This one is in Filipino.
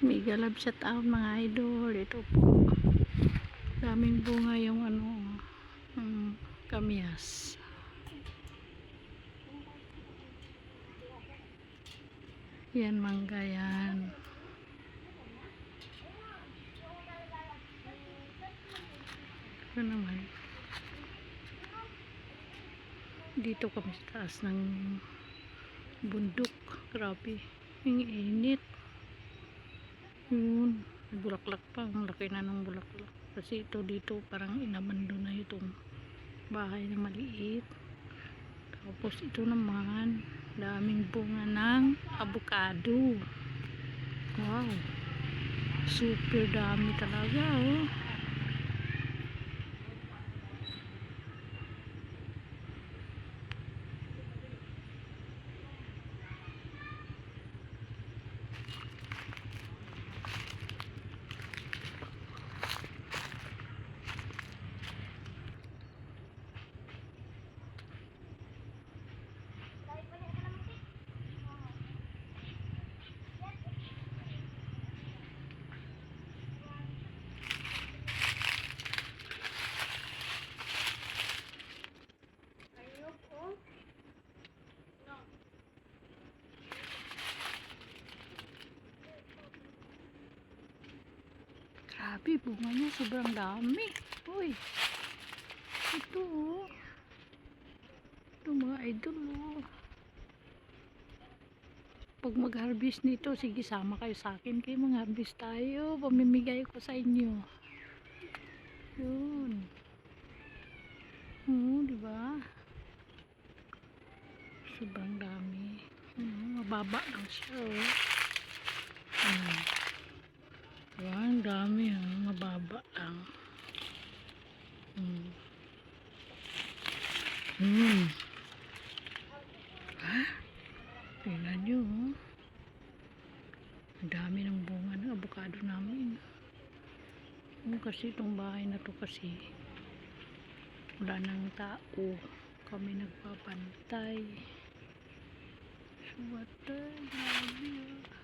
Mega love shout out mga idol. Ito po. Daming bunga yung kamyas. Yan mangga yan. Ito naman. Dito kami sa taas ng bundok. Grabe. Ang init. Yun. Bulaklak pa. Ang laki na ng bulaklak. Kasi ito dito parang inabando na itong bahay na maliit. Tapos ito naman daming bunga ng avocado. Wow. Super dami talaga oh. Grabe, bunga niya sobrang dami. Uy, ito oh. Ito mga idol oh. Pag mag-harvest nito, sige sama kayo sa akin. Kayo mag-harvest tayo. Pamimigay ko sa inyo. Yun. Diba? Sobrang dami. Mababa lang siya oh. Diba? Ang dami oh. Mababa lang. Ha? Tingnan nyo oh. Ang dami ng bunga ng avocado namin. Kasi itong bahay na to kasi wala nang tao. Kami nagpapantay. So what the? Grabe oh.